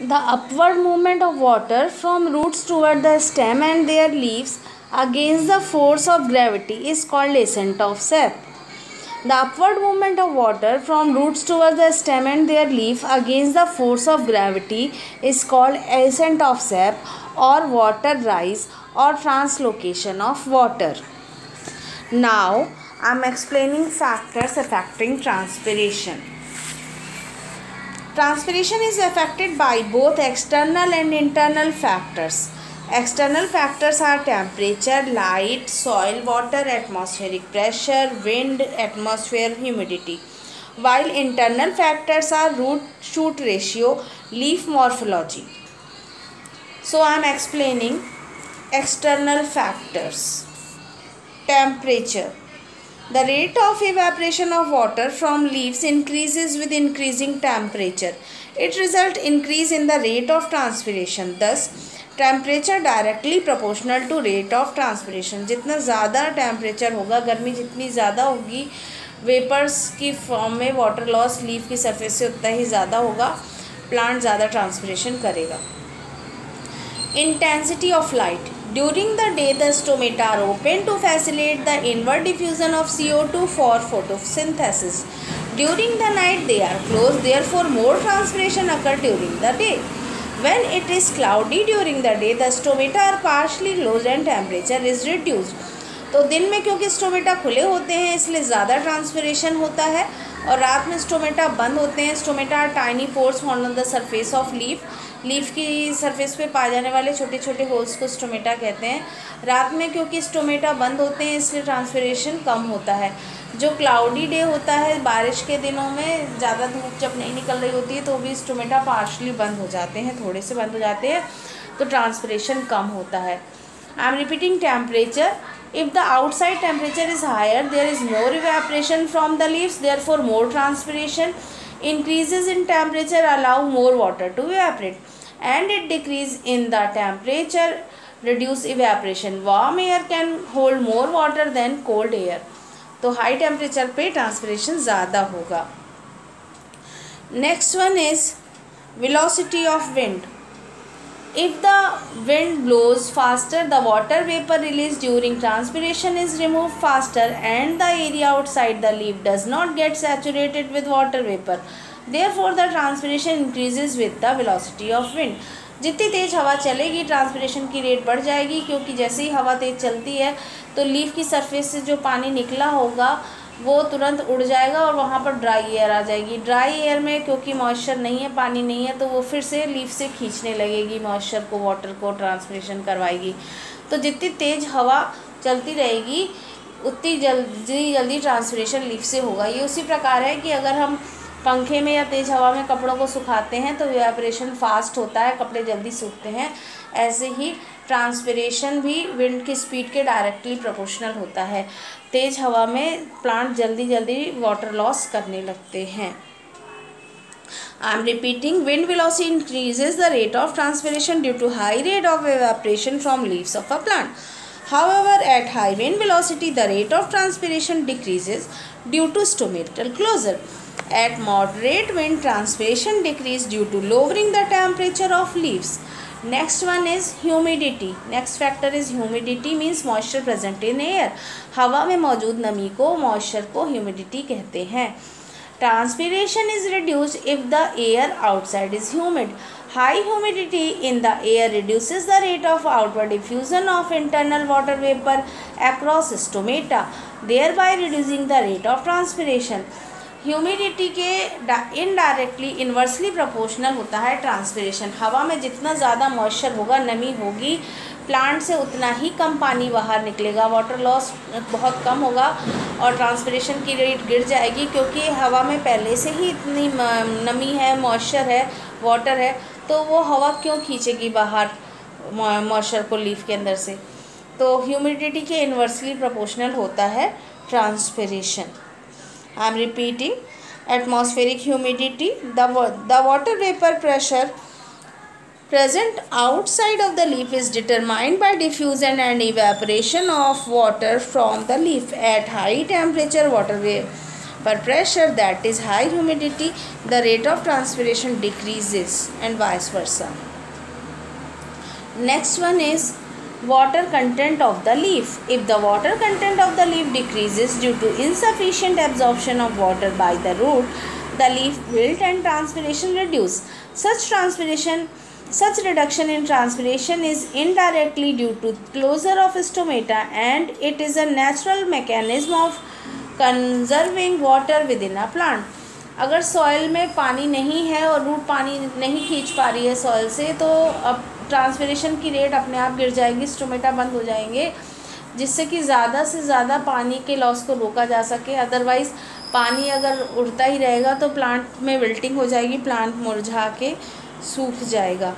The upward movement of water from roots toward the stem and their leaves against the force of gravity is called ascent of sap. The upward movement of water from roots toward the stem and their leaf against the force of gravity is called ascent of sap or water rise or translocation of water. Now I am explaining factors affecting transpiration. Transpiration is affected by both external and internal factors. External factors are temperature, light, soil, water, atmospheric pressure, wind, atmosphere, humidity. While internal factors are root-shoot ratio, leaf morphology. So I am explaining external factors. Temperature. The rate of evaporation of water from leaves increases with increasing temperature. It results in increase in the rate of transpiration. Thus, temperature directly proportional to rate of transpiration. जितना ज़्यादा temperature होगा, गर्मी जितनी ज़्यादा होगी vapours की form में water loss leaf की सरफेस से उतना ही ज़्यादा होगा, प्लांट ज़्यादा ट्रांसपिरेशन करेगा. Intensity of light. During the day, the stomata are open to facilitate the inward diffusion of CO2 for photosynthesis. During the night, they are closed. Therefore, more transpiration occurs during the day. When it is cloudy during the day, the stomata are partially closed and temperature is reduced. तो दिन में क्योंकि stomata खुले होते हैं इसलिए ज़्यादा transpiration होता है और रात में स्टोमेटा बंद होते हैं. Stomata are tiny pores found on the surface of leaf. Leaf की सरफेस पे पाए जाने वाले छोटे छोटे होल्स को स्टोमेटा कहते हैं. रात में क्योंकि स्टोमेटा बंद होते हैं इसलिए ट्रांसपिरेशन कम होता है. जो क्लाउडी डे होता है, बारिश के दिनों में ज़्यादा धूप जब नहीं निकल रही होती है तो भी स्टोमेटा पार्शली बंद हो जाते हैं, थोड़े से बंद हो जाते हैं, तो ट्रांसपिरेशन कम होता है. आई am repeating temperature. If the outside temperature is higher, there is more evaporation from the leaves, therefore more transpiration. Increases in temperature allow more water to evaporate, and it decrease in the temperature reduce evaporation. Warm air can hold more water than cold air. तो high temperature पे transpiration ज़्यादा होगा. Next one is velocity of wind. If the wind blows faster, the water vapor released during transpiration is removed faster and the area outside the leaf does not get saturated with water vapor. Therefore, the transpiration increases with the velocity of wind. जितनी तेज़ हवा चलेगी transpiration की rate बढ़ जाएगी, क्योंकि जैसे ही हवा तेज़ चलती है तो लीफ की सरफेस से जो पानी निकला होगा वो तुरंत उड़ जाएगा और वहाँ पर ड्राई एयर आ जाएगी. ड्राई एयर में क्योंकि मॉइस्चर नहीं है, पानी नहीं है, तो वो फिर से लीफ से खींचने लगेगी मॉइस्चर को, वाटर को ट्रांसपिरेशन करवाएगी. तो जितनी तेज़ हवा चलती रहेगी उतनी जल्दी ट्रांसपिरेशन लीफ से होगा. ये उसी प्रकार है कि अगर हम पंखे में या तेज़ हवा में कपड़ों को सुखाते हैं तो इवेपोरेशन फास्ट होता है, कपड़े जल्दी सूखते हैं. ऐसे ही ट्रांसपिरेशन भी विंड की स्पीड के डायरेक्टली प्रोपोर्शनल होता है. तेज़ हवा में प्लांट जल्दी वाटर लॉस करने लगते हैं. I am repeating. Wind velocity increases the rate of transpiration due to high rate of evaporation from leaves of a plant. However, at high wind velocity, the rate of transpiration decreases due to stomatal closure. At moderate wind, transpiration decreases due to lowering the temperature of leaves. Next one is humidity. Next factor is humidity, means moisture present in air. हवा में मौजूद नमी को, moisture को humidity कहते हैं. Transpiration is reduced if the air outside is humid. High humidity in the air reduces the rate of outward diffusion of internal water vapor across stomata, thereby reducing the rate of transpiration. Humidity के indirectly inversely proportional होता है transpiration. हवा में जितना ज़्यादा moisture होगा, नमी होगी, प्लांट से उतना ही कम पानी बाहर निकलेगा, वाटर लॉस बहुत कम होगा और ट्रांसपिरेशन की रेट गिर जाएगी, क्योंकि हवा में पहले से ही इतनी नमी है, मॉइस्चर है, वाटर है, तो वो हवा क्यों खींचेगी बाहर मॉइस्चर को लीफ के अंदर से. तो ह्यूमिडिटी के इन्वर्सली प्रोपोर्शनल होता है transpiration. I am repeating. Atmospheric humidity. The water vapor pressure present outside of the leaf is determined by diffusion and evaporation of water from the leaf. At high temperature, per pressure, that is high humidity, the rate of transpiration decreases and vice versa. Next one is water content of the leaf. If the water content of the leaf decreases due to insufficient absorption of water by the root, the leaf wilt and transpiration reduce. Such reduction in transpiration is indirectly due to closure of stomata, and it is a natural mechanism of conserving water within a plant. अगर soil में पानी नहीं है और root पानी नहीं खींच पा रही है सॉइल से, तो अब ट्रांसपिरेशन की रेट अपने आप गिर जाएगी, स्टोमेटा बंद हो जाएंगे, जिससे कि ज़्यादा से ज़्यादा पानी के लॉस को रोका जा सके। अदरवाइज़ पानी अगर उड़ता ही रहेगा तो प्लांट में विल्टिंग हो जाएगी, प्लांट मुरझा के सूख जाएगा।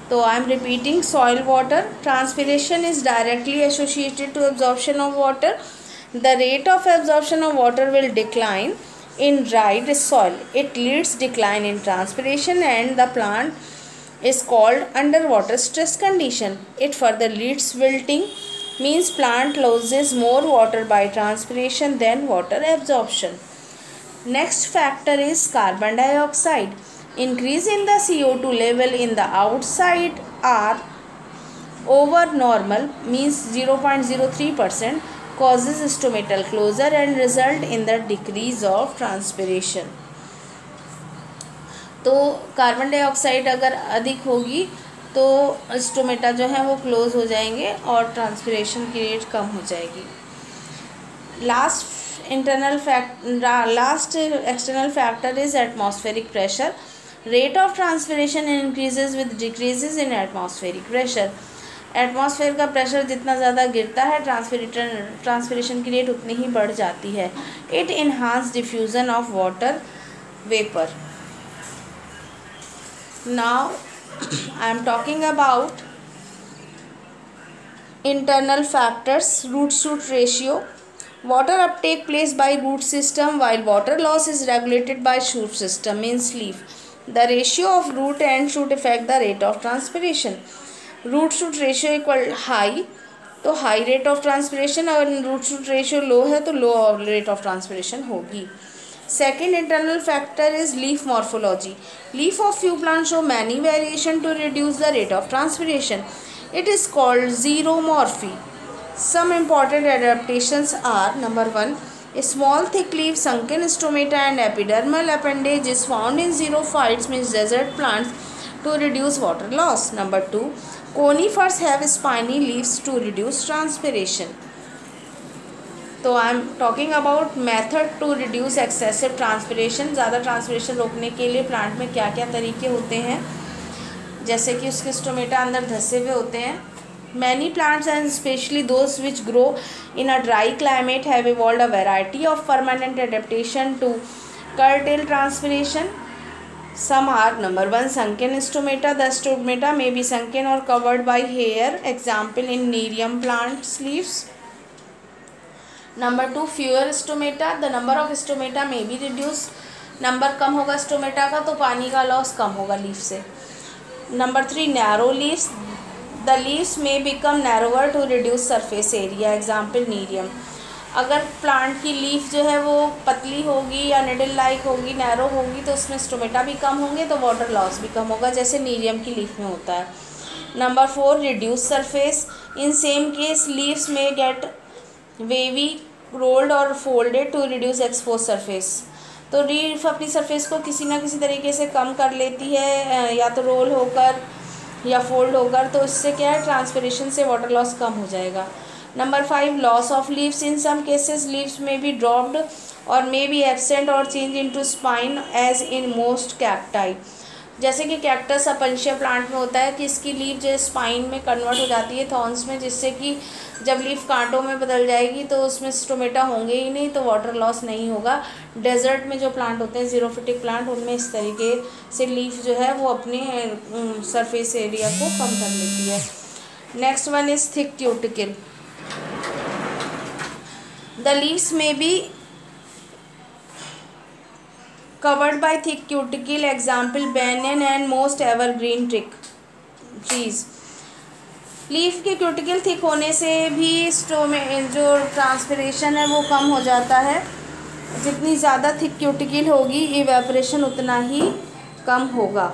तो I am repeating, soil water transpiration is directly associated to absorption of water. The rate of absorption of water will decline in dried soil. It leads decline in transpiration, and the plant is called underwater stress condition. It further leads wilting, means plant loses more water by transpiration than water absorption. Next factor is carbon dioxide. Increase in the CO2 level in the outside are over normal, means 0.03%, causes stomatal closure and result in the decrease of transpiration. तो carbon dioxide अगर अधिक होगी तो stomata जो है वो close हो जाएंगे और ट्रांसपिरेशन की रेट कम हो जाएगी. Last external factor is atmospheric pressure. Rate of transpiration increases with decreases in atmospheric pressure. Atmosphere का प्रेशर जितना ज़्यादा गिरता है ट्रांसपिरेशन की रेट उतनी ही बढ़ जाती है. It enhance diffusion of water vapour. Now I am talking about internal factors. Root shoot ratio. Water uptake place by root system while water loss is regulated by shoot system, means leaf. The ratio of root and shoot affect the rate of transpiration. Root shoot ratio equal high, तो high rate of transpiration. अगर root shoot ratio low है तो low rate of transpiration होगी. Second internal factor is leaf morphology. Leaf of few plant show many variation to reduce the rate of transpiration. It is called xeromorphy. Some important adaptations are: number 1, small thick leaf, sunken stomata and epidermal appendage is found in xerophytes, means desert plants, to reduce water loss. Number 2, conifers have spiny leaves to reduce transpiration. तो I am talking about method to reduce excessive transpiration. ज़्यादा transpiration रोकने के लिए plant में क्या क्या तरीके होते हैं, जैसे कि उसके स्टोमेटा अंदर धंसे हुए होते हैं. Many plants, and especially those which grow in a dry climate, have evolved a variety of permanent adaptation to curtail transpiration. Some are: number 1, sunken stomata. The stomata may be sunken or covered by hair. Example in Nerium plants leaves. Number 2, fewer stomata. The number of stomata may be reduced. Number कम होगा stomata का तो पानी का loss कम होगा leaf से. Number 3, narrow leaves. The leaves may become narrower to reduce surface area. Example Nerium. अगर plant की लीफ जो है वो पतली होगी या निडल लाइक होगी, नैरो होगी, तो उसमें स्टोमेटा भी कम होंगे तो वाटर लॉस भी कम होगा, जैसे नीरियम की लीफ में होता है. Number 4, reduce surface. In same case leaves में गेट वेवी, रोल्ड और folded to reduce expose surface. तो लीफ अपनी सरफेस को किसी ना किसी तरीके से कम कर लेती है, या तो रोल होकर या फोल्ड होकर, तो इससे क्या है, ट्रांसपिरेशन से वाटर लॉस कम हो जाएगा. Number 5, loss of leaves. In some cases leaves में बी ड्रॉप्ड और मे बी एब्सेंट और change into spine as in most cacti. जैसे कि कैक्टस अपंशिया प्लांट में होता है कि इसकी लीफ जो स्पाइन में कन्वर्ट हो जाती है, थॉर्न्स में, जिससे कि जब लीफ कांटों में बदल जाएगी तो उसमें स्टोमेटा होंगे ही नहीं, तो वाटर लॉस नहीं होगा. डेजर्ट में जो प्लांट होते हैं जीरोफिटिक प्लांट, उनमें इस तरीके से लीफ जो है वो अपने सरफेस एरिया को कम कर लेती है. Next one is thick cuticle. The leaves में B covered by thick cuticle. Example banyan and most evergreen trees. Leaf के क्यूटिकल थिक होने से भी जो ट्रांसपिरेशन है वो कम हो जाता है. जितनी ज़्यादा थिक क्यूटिकल होगी इवेपोरेशन उतना ही कम होगा।